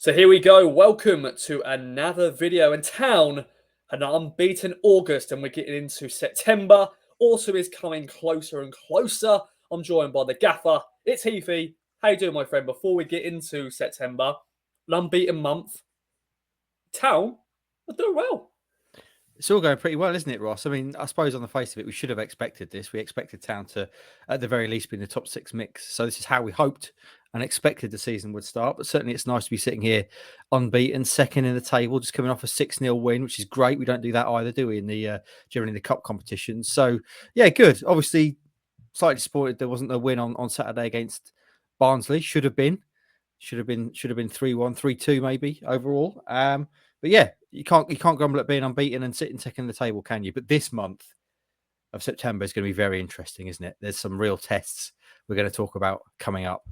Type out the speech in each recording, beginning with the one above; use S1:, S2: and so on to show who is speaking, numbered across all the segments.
S1: So here we go. Welcome to another video. And Town had an unbeaten August, and we're getting into September. Autumn is coming closer and closer. I'm joined by the gaffer. It's Heathy. How you doing, my friend? Before we get into September, an unbeaten month. Town are doing well.
S2: It's all going pretty well, isn't it, Ross? I mean, I suppose on the face of it, we should have expected this. We expected Town to, at the very least, be in the top six mix. So this is how we hoped and expected the season would start. But certainly it's nice to be sitting here unbeaten, second in the table, just coming off a 6-0 win, which is great. We don't do that either, do we, in the generally in the cup competitions. So, yeah, good. Obviously, slightly disappointed there wasn't a win on Saturday against Barnsley. Should have been 3-1, 3-2 maybe overall. But yeah, you can't grumble at being unbeaten and sitting second in the table, can you? But this month of September is going to be very interesting, isn't it? There's some real tests we're going to talk about coming up.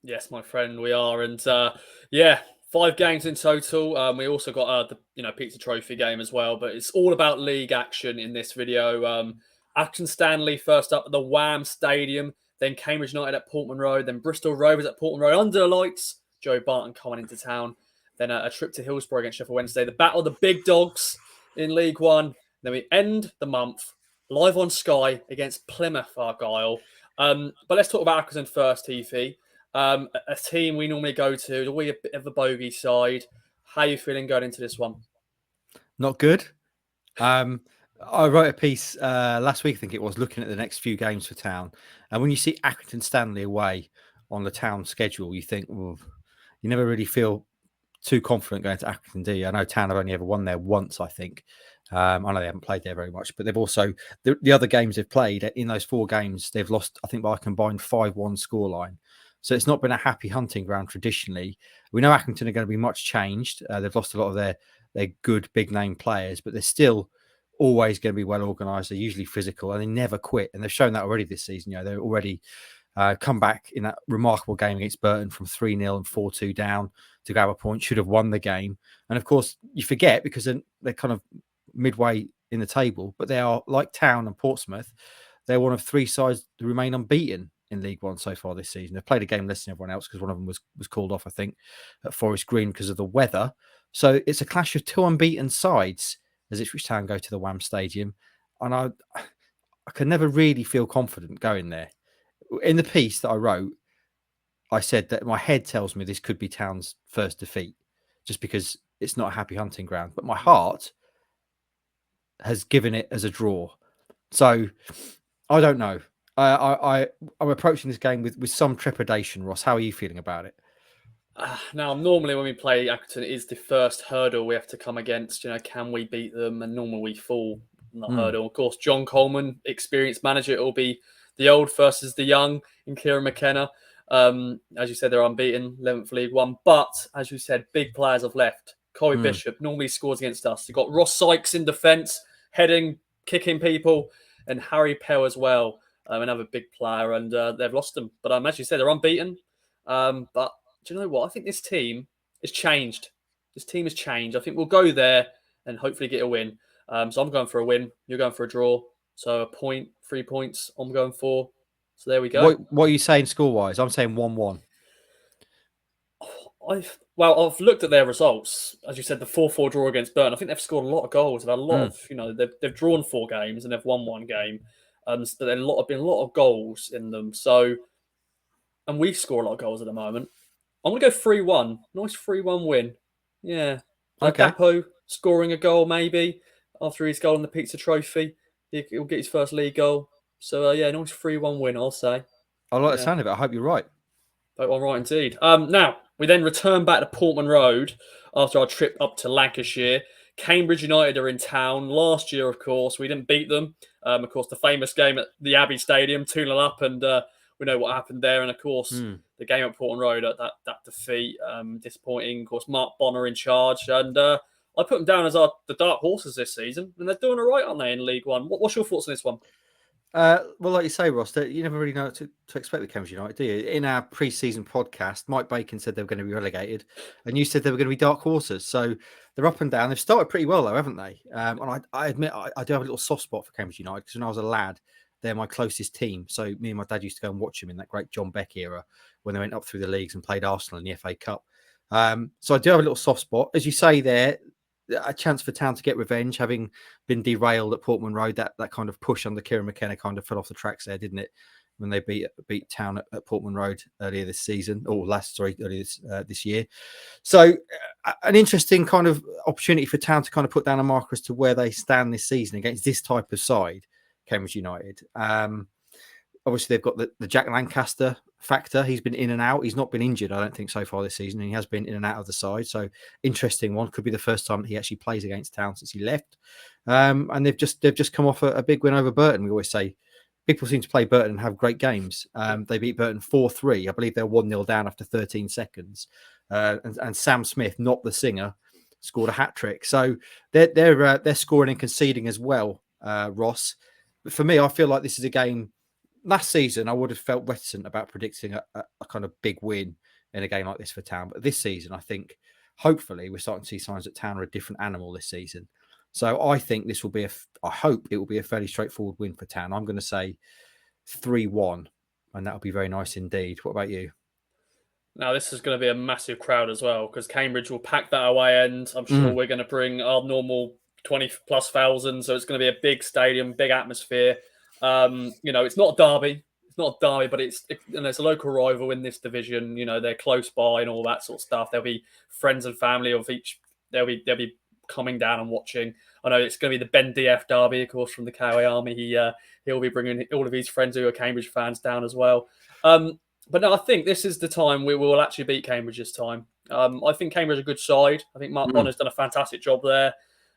S1: Yes, my friend, we are, and 5 games in total. We also got the Pizza Trophy game as well, but it's all about league action in this video. Accrington Stanley first up at the Wham Stadium, then Cambridge United at Portman Road, then Bristol Rovers at Portman Road under the lights. Joe Barton coming into town. Then a trip to Hillsborough against Sheffield Wednesday. The battle of the big dogs in League One. Then we end the month live on Sky against Plymouth Argyle. But let's talk about Accrington first, Heathy. A team we normally go to. Are we a bit of a bogey side? How are you feeling going into this one?
S2: Not good. I wrote a piece last week, I think it was, looking at the next few games for Town. And when you see Accrington Stanley away on the Town schedule, you think, well, you never really feel too confident going to Accrington, do you? I know Town have only ever won there once, I think. I know they haven't played there very much, but they've also, the other games they've played, in those 4 games, they've lost, I think, by a combined 5-1 scoreline. So it's not been a happy hunting ground traditionally. We know Accrington are going to be much changed. They've lost a lot of their good big name players, but they're still always going to be well organised. They're usually physical and they never quit. And they've shown that already this season. They're already come back in that remarkable game against Barton from 3-0 and 4-2 down to grab a point, should have won the game. And of course, you forget because they're kind of midway in the table, but they are like Town and Portsmouth. They're one of 3 sides to remain unbeaten in League One so far this season. They've played a game less than everyone else because one of them was called off, I think, at Forest Green because of the weather. So it's a clash of 2 unbeaten sides as Ipswich Town go to the Wham Stadium. And I can never really feel confident going there. In the piece that I wrote, I said that my head tells me this could be Town's first defeat just because it's not a happy hunting ground. But my heart has given it as a draw. So I don't know. I'm approaching this game with some trepidation, Ross. How are you feeling about it?
S1: Now, normally when we play Accrington, it is the first hurdle we have to come against. Can we beat them? And normally we fall on the hurdle. Of course, John Coleman, experienced manager, it will be the old versus the young in Kieran McKenna. As you said, they're unbeaten, 11th League One. But, as you said, big players have left. Corey Bishop normally scores against us. You've got Ross Sykes in defence, heading, kicking people, and Harry Pell as well, another big player. And they've lost them. But as you said, they're unbeaten. But do you know what? I think this team has changed. This team has changed. I think we'll go there and hopefully get a win. So I'm going for a win. You're going for a draw. So a point, 3 points, I'm going for. So there we go.
S2: What are you saying score-wise? I'm saying 1-1.
S1: I've looked at their results. As you said, the 4-4 draw against Burton. I think they've scored a lot of goals. They've had a lot of, they've drawn 4 games and they've won 1 game. But there's been a lot of goals in them. So, and we score a lot of goals at the moment. I'm going to go 3-1. Nice 3-1 win. Yeah.
S2: Okay.
S1: Dapo scoring a goal maybe after his goal in the Pizza Trophy. He'll get his first league goal. So, nice 3-1 win, I'll say.
S2: I like the sound of it. I hope you're right.
S1: Hope I'm right indeed. Now, we then return back to Portman Road after our trip up to Lancashire. Cambridge United are in town. Last year, of course, we didn't beat them. Of course, the famous game at the Abbey Stadium, 2-0 up, and we know what happened there. And, of course, the game at Portman Road, that defeat, disappointing. Of course, Mark Bonner in charge. And I put them down as the dark horses this season. And they're doing all right, aren't they, in League One? What's your thoughts on this one?
S2: Well, like you say, Ross, you never really know what to expect with Cambridge United, do you? In our pre-season podcast, Mike Bacon said they were going to be relegated, and you said they were going to be dark horses. So they're up and down. They've started pretty well, though, haven't they? And I admit I do have a little soft spot for Cambridge United because when I was a lad, they're my closest team. So me and my dad used to go and watch them in that great John Beck era when they went up through the leagues and played Arsenal in the FA Cup. So I do have a little soft spot. As you say there, a chance for Town to get revenge, having been derailed at Portman Road. That kind of push under Kieran McKenna kind of fell off the tracks there, didn't it? When they beat Town at Portman Road earlier this season, or earlier this year. So an interesting kind of opportunity for Town to kind of put down a marker as to where they stand this season against this type of side, Cambridge United. Obviously, they've got the Jack Lancaster factor. He's been in and out. He's not been injured, I don't think, so far this season. And he has been in and out of the side. So interesting one. Could be the first time that he actually plays against Town since he left. And they've just come off a big win over Burton. We always say people seem to play Burton and have great games. They beat Burton 4-3. I believe they're 1-0 down after 13 seconds. And Sam Smith, not the singer, scored a hat trick. So they're scoring and conceding as well, Ross. But for me, I feel like this is a game. Last season, I would have felt reticent about predicting a kind of big win in a game like this for Town. But this season, I think, hopefully, we're starting to see signs that Town are a different animal this season. So I think this will be I hope it will be a fairly straightforward win for Town. I'm going to say 3-1, and that'll be very nice indeed. What about you?
S1: Now, this is going to be a massive crowd as well, because Cambridge will pack that away end. I'm sure we're going to bring our normal 20 plus thousand. So it's going to be a big stadium, big atmosphere. It's not a derby. It's not a derby, but it's a local rival in this division. They're close by and all that sort of stuff. There'll be friends and family of each. They'll be coming down and watching. I know it's going to be the Ben DF derby, of course, from the KOA Army. He'll be bringing all of his friends who are Cambridge fans down as well. But no, I think this is the time we will actually beat Cambridge this time. I think Cambridge is a good side. I think Mark Bonner's done a fantastic job there.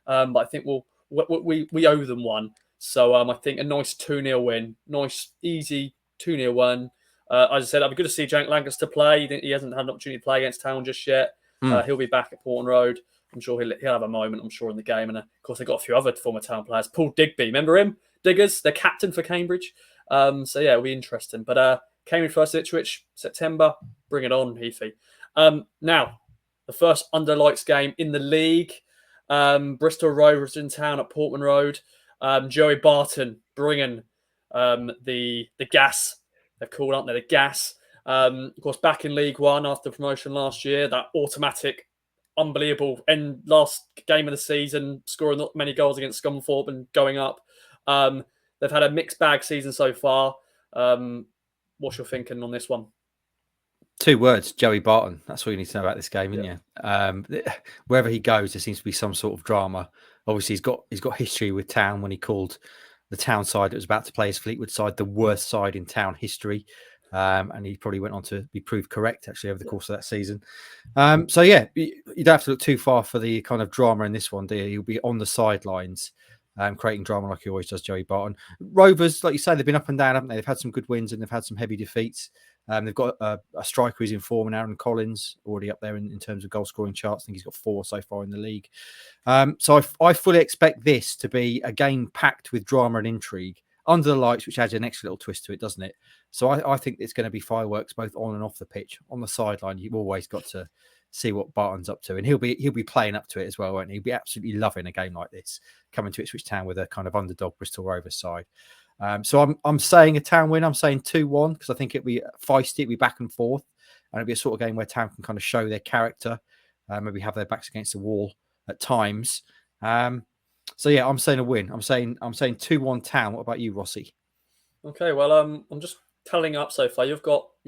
S1: But I think we owe them one. So I think a nice 2-0 win, nice, easy 2-0 win. As I said, I'd be good to see Jack Lancaster play. He hasn't had an opportunity to play against Town just yet. He'll be back at Portman Road. I'm sure he'll have a moment, I'm sure, in the game. And of course, they've got a few other former Town players. Paul Digby, remember him? Diggers, the captain for Cambridge. So yeah, it'll be interesting. But Cambridge first Ipswich, September. Bring it on, Heathy. Now, the first under lights game in the league. Bristol Rovers in Town at Portman Road. Joey Barton bringing the gas. They're called, aren't they? The gas. Of course, back in League One after promotion last year. That automatic, unbelievable end last game of the season, scoring not many goals against Scunthorpe and going up. They've had a mixed bag season so far. What's your thinking on this one?
S2: 2 words, Joey Barton. That's all you need to know about this game, isn't you? Wherever he goes, there seems to be some sort of drama. Obviously, he's got history with Town when he called the Town side that was about to play his Fleetwood side the worst side in Town history. And he probably went on to be proved correct, actually, over the course of that season. So, yeah, you don't have to look too far for the kind of drama in this one, do you? He'll be on the sidelines, creating drama like he always does, Joey Barton. Rovers, like you say, they've been up and down, haven't they? They've had some good wins and they've had some heavy defeats. They've got a striker who's in form, and Aaron Collins, already up there in terms of goal-scoring charts. I think he's got 4 so far in the league. So I fully expect this to be a game packed with drama and intrigue under the lights, which adds an extra little twist to it, doesn't it? So I think it's going to be fireworks both on and off the pitch. On the sideline, you've always got to see what Barton's up to, and he'll be playing up to it as well, won't he? He'll be absolutely loving a game like this, coming to Ipswich Town with a kind of underdog Bristol Rovers side. So I'm saying a Town win. I'm saying 2-1 because I think it'll be feisty, it'll be back and forth, and it'll be a sort of game where Town can kind of show their character, maybe have their backs against the wall at times. So yeah, I'm saying a win. I'm saying 2-1 Town. What about you, Rossi?
S1: Okay, well, I'm just tallying up so far. You've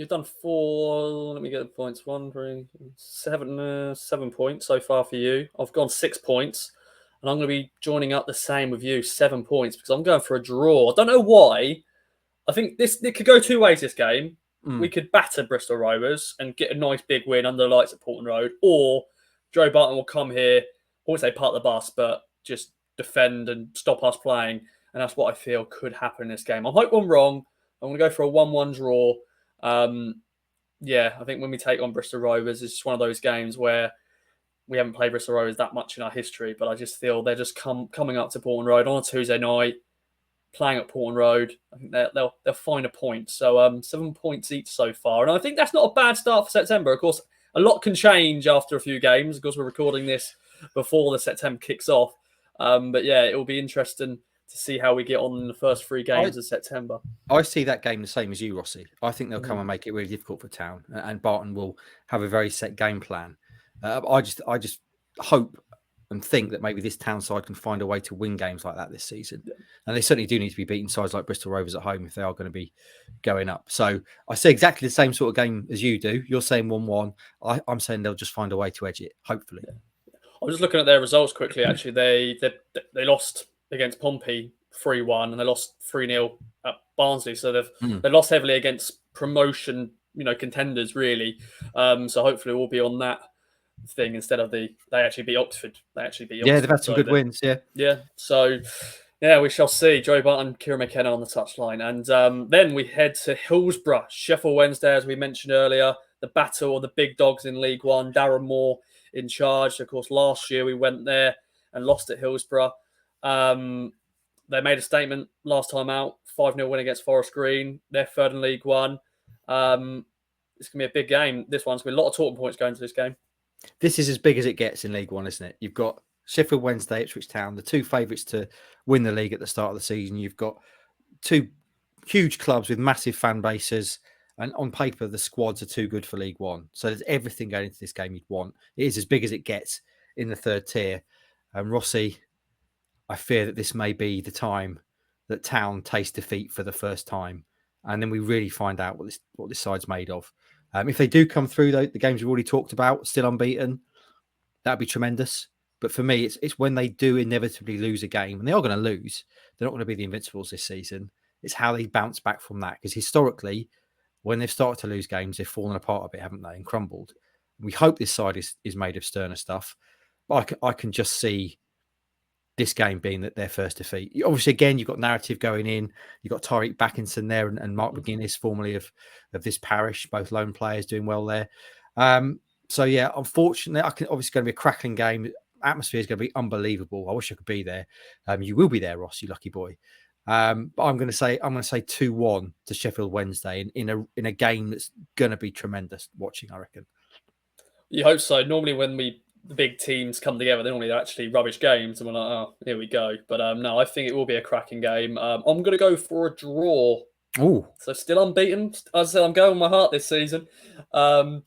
S1: done 4. Let me get the points. 1, 3, 7 points so far for you. I've gone 6 points. And I'm going to be joining up the same with you, 7 points, because I'm going for a draw. I don't know why. I think it could go 2 ways, this game. We could batter Bristol Rovers and get a nice big win under the lights at Portman Road, or Joe Barton will come here, I won't say part the bus, but just defend and stop us playing. And that's what I feel could happen in this game. I hope I'm wrong. I'm going to go for a 1-1 draw. I think when we take on Bristol Rovers, it's just one of those games where we haven't played Bristol Rovers that much in our history, but I just feel they're just coming up to Portman Road on a Tuesday night, playing at Portman Road. I think they'll find a point. So 7 points each so far, and I think that's not a bad start for September. Of course, a lot can change after a few games because we're recording this before the September kicks off. But yeah, it will be interesting to see how we get on in the first 3 games of September.
S2: I see that game the same as you, Rossi. I think they'll come and make it really difficult for Town, and Barton will have a very set game plan. I just hope and think that maybe this town side can find a way to win games like that this season. And they certainly do need to be beating sides like Bristol Rovers at home if they are going to be going up. So I see exactly the same sort of game as you do. You're saying 1-1. I'm saying they'll just find a way to edge it, hopefully.
S1: I'm just looking at their results quickly. Actually, they lost against Pompey 3-1, and they lost 3-0 at Barnsley. So they lost heavily against promotion, contenders really. So hopefully we'll be on that thing instead of they actually beat Oxford.
S2: Yeah, they've had some good wins.
S1: Yeah. So yeah, we shall see. Joey Barton, Kieran McKenna on the touchline, and then we head to Hillsborough, Sheffield Wednesday, as we mentioned earlier. The battle of the big dogs in League One. Darren Moore in charge. Of course, last year we went there and lost at Hillsborough. They made a statement last time out, 5-0 win against Forest Green. They're third in League One. It's going to be a big game. This one's going to be a lot of talking points going to this game.
S2: This is as big as it gets in League One, isn't it? You've got Sheffield Wednesday, Ipswich Town, the two favourites to win the league at the start of the season. You've got two huge clubs with massive fan bases. And on paper, the squads are too good for League One. So there's everything going into this game you'd want. It is as big as it gets in the third tier. And Rossi, I fear that this may be the time that Town taste defeat for the first time. And then we really find out what this side's made of. If they do come through, though, the games we've already talked about, still unbeaten, that'd be tremendous. But for me, it's when they do inevitably lose a game, and they are going to lose. They're not going to be the Invincibles this season. It's how they bounce back from that. Because historically, when they've started to lose games, they've fallen apart a bit, haven't they, and crumbled. We hope this side is made of sterner stuff. But I can just see this game being their first defeat. Obviously, again, you've got narrative going in. You've got Tariq Backinson there and Mark McGuinness, formerly of this parish, both lone players doing well there. So, yeah, unfortunately, obviously going to be a crackling game. Atmosphere is going to be unbelievable. I wish I could be there. You will be there, Ross, you lucky boy. But I'm going to say 2-1 to Sheffield Wednesday in a game that's going to be tremendous watching, I reckon.
S1: You hope so. Normally, when the big teams come together, they're actually rubbish games, and we're like, oh, here we go. But no, I think it will be a cracking game. I'm going to go for a draw.
S2: Oh,
S1: so still unbeaten. As I said, I'm going with my heart this season. Going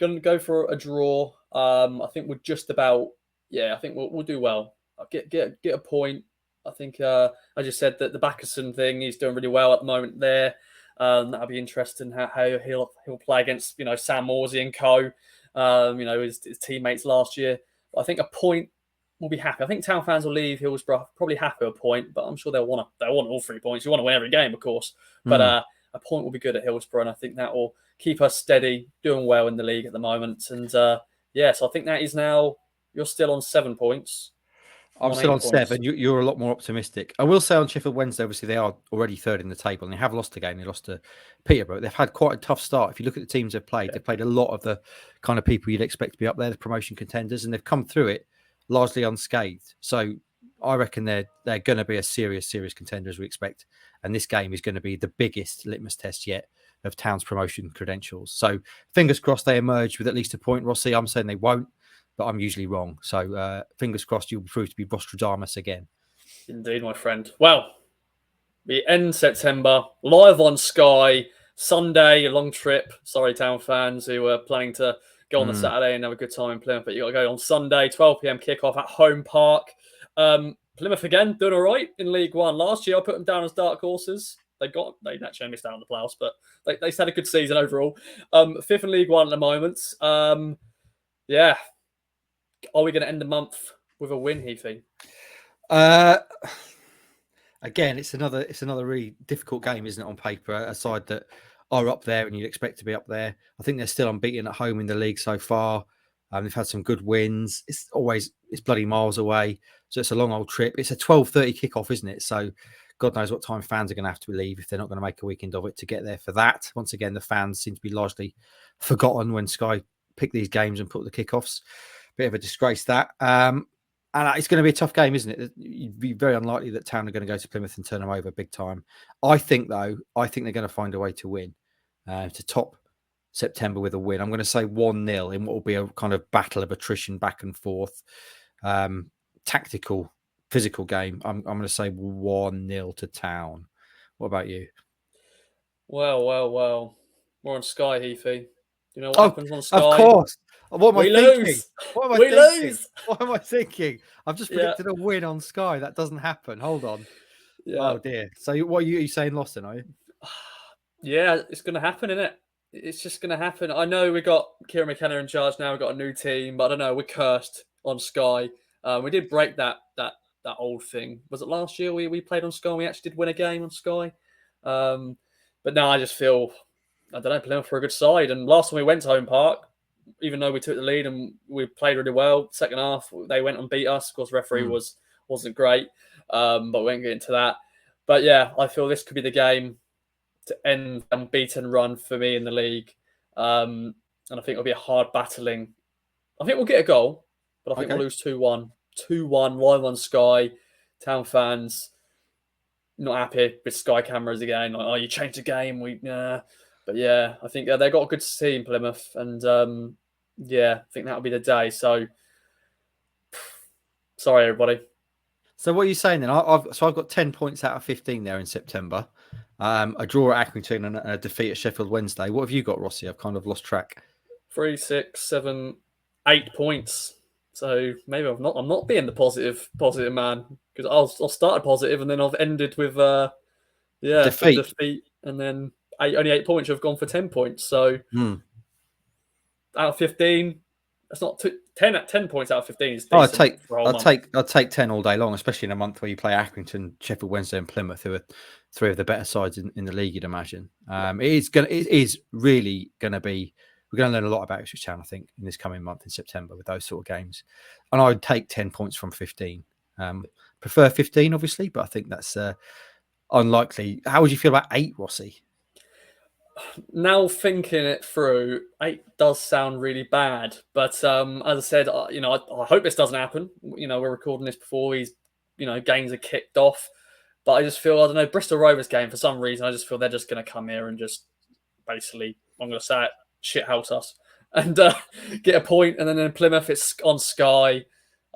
S1: to go for a draw. I think we're just about. Yeah, I think we'll do well. I'll get a point. I think I just said that the Backerson thing, he's doing really well at the moment there. That'll be interesting how he'll play against Sam Morsey and co. His teammates last year. I think a point will be happy. I think Town fans will leave Hillsborough probably happy with a point, but I'm sure they'll want all 3 points. You want to win every game, of course, but a point will be good at Hillsborough, and I think that will keep us steady, doing well in the league at the moment. And so I think that is now you're still on 7 points.
S2: I'm still on 7. You're a lot more optimistic. I will say on Sheffield Wednesday, obviously they are already third in the table and they have lost a game. They lost to Peterborough. They've had quite a tough start. If you look at the teams they've played a lot of the kind of people you'd expect to be up there, the promotion contenders, and they've come through it largely unscathed. So I reckon they're going to be a serious contender as we expect. And this game is going to be the biggest litmus test yet of Town's promotion credentials. So fingers crossed they emerge with at least a point, Rossi. I'm saying they won't, but I'm usually wrong. So fingers crossed you'll prove to be Rostradamus again.
S1: Indeed, my friend. Well, we end September, live on Sky, Sunday, a long trip. Sorry, Town fans who were planning to go on the Saturday and have a good time in Plymouth, but you got to go on Sunday, 12 p.m. kickoff at Home Park. Plymouth again, doing all right in League One. Last year, I put them down as dark horses. They actually missed out on the playoffs, but they had a good season overall. 5th in League One at the moment. Yeah. Are we going to end the month with a win, Heathy?
S2: Again, it's another really difficult game, isn't it, on paper? A side that are up there and you'd expect to be up there. I think they're still unbeaten at home in the league so far. They've had some good wins. It's bloody miles away, so it's a long old trip. It's a 12:30 kickoff, isn't it? So God knows what time fans are going to have to leave if they're not going to make a weekend of it to get there for that. Once again, the fans seem to be largely forgotten when Sky pick these games and put the kickoffs. Bit of a disgrace that. And it's going to be a tough game, isn't it? You'd be very unlikely that Town are going to go to Plymouth and turn them over big time. I think they're going to find a way to win, to top September with a win. I'm going to say 1-0 in what will be a kind of battle of attrition back and forth, tactical, physical game. I'm going to say 1-0 to Town. What about you?
S1: Well. We're on Sky, Heathy. You know what happens on Sky?
S2: Of course. What am I
S1: We
S2: thinking?
S1: lose.
S2: What am I
S1: We
S2: thinking?
S1: lose.
S2: What am I thinking? I've just
S1: Yeah.
S2: predicted a win on Sky. That doesn't happen. Hold on.
S1: Yeah.
S2: Oh dear. So what are you saying? Lost then, are you?
S1: Yeah, it's going to happen, isn't it? It's just going to happen. I know we got Kieran McKenna in charge now. We've got a new team, but I don't know. We're cursed on Sky. We did break that old thing. Was it last year we played on Sky and we actually did win a game on Sky? But now I just feel, I don't know, Plymouth for a good side. And last time we went to Home Park, even though we took the lead and we played really well, second half, they went and beat us. Of course, the referee wasn't great, but we won't get into that. But yeah, I feel this could be the game to end unbeaten run for me in the league. And I think it'll be a hard battling. I think we'll get a goal, but I think we'll lose 2-1. 2-1, live on Sky. Town fans not happy with Sky cameras again. Like, oh, you changed the game. But yeah, I think they've got a good team, Plymouth. And yeah, I think that'll be the day. So sorry, everybody.
S2: So what are you saying then? I've got 10 points out of 15 there in September. A draw at Accrington and a defeat at Sheffield Wednesday. What have you got, Rossi? I've kind of lost track.
S1: 3, 6, 7, 8 points. So maybe I'm not being the positive man, because I'll started positive and then I've ended with defeat and then only 8 points. I've gone for 10 points. So out of 15, that's not 10 points out of 15 is decent.
S2: I'll take 10 all day long, especially in a month where you play Accrington, Sheffield Wednesday, and Plymouth, who are three of the better sides in the league, you'd imagine. It is really going to be. We're going to learn a lot about Ipswich Town, I think, in this coming month in September with those sort of games. And I would take 10 points from 15. Prefer 15, obviously, but I think that's unlikely. How would you feel about 8, Rossi?
S1: Now thinking it through, 8 does sound really bad. But as I said, I hope this doesn't happen. We're recording this before games are kicked off. But I just feel, I don't know, Bristol Rovers game, for some reason, I just feel they're just going to come here and just basically, I'm going to say it, shithouse us and get a point. And then in Plymouth, it's on Sky.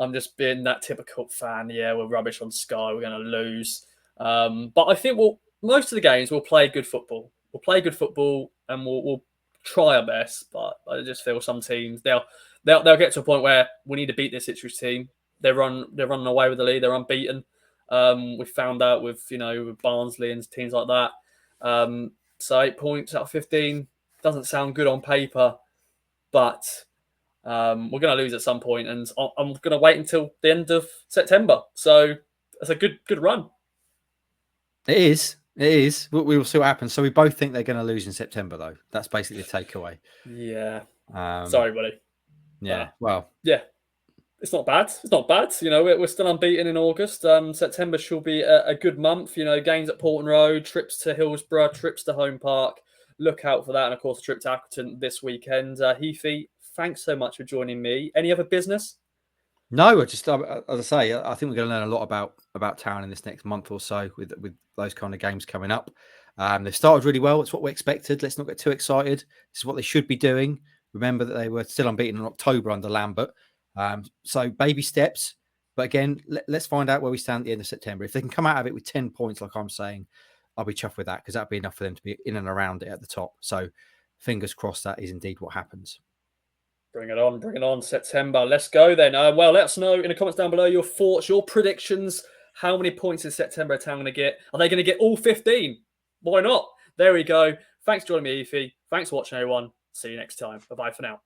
S1: I'm just being that typical fan. Yeah, we're rubbish on Sky. We're going to lose. But I think most of the games we'll play good football. We'll play good football and we'll try our best. But I just feel some teams they'll get to a point where we need to beat this Ipswich team. They're running away with the lead. They're unbeaten. We found out with with Barnsley and teams like that. So 8 points out of 15 doesn't sound good on paper, but we're going to lose at some point, and I'm going to wait until the end of September. So it's a good run.
S2: It is. We will see what happens. So we both think they're going to lose in September, though. That's basically the takeaway.
S1: Yeah. Sorry, buddy.
S2: Yeah. Well.
S1: Yeah. It's not bad. We're still unbeaten in August. September should be a good month. Games at Porton Road, trips to Hillsborough, trips to Home Park. Look out for that. And, of course, a trip to Accrington this weekend. Heathy, thanks so much for joining me. Any other business?
S2: No, as I say, I think we're going to learn a lot about Town in this next month or so with those kind of games coming up. They've started really well. It's what we expected. Let's not get too excited. This is what they should be doing. Remember that they were still unbeaten in October under Lambert. So baby steps. But again, let's find out where we stand at the end of September. If they can come out of it with 10 points, like I'm saying, I'll be chuffed with that, because that'd be enough for them to be in and around it at the top. So fingers crossed that is indeed what happens.
S1: Bring it on, September. Let's go then. Well, let us know in the comments down below your thoughts, your predictions. How many points in September are Town going to get? Are they going to get all 15? Why not? There we go. Thanks for joining me, Efi. Thanks for watching, everyone. See you next time. Bye-bye for now.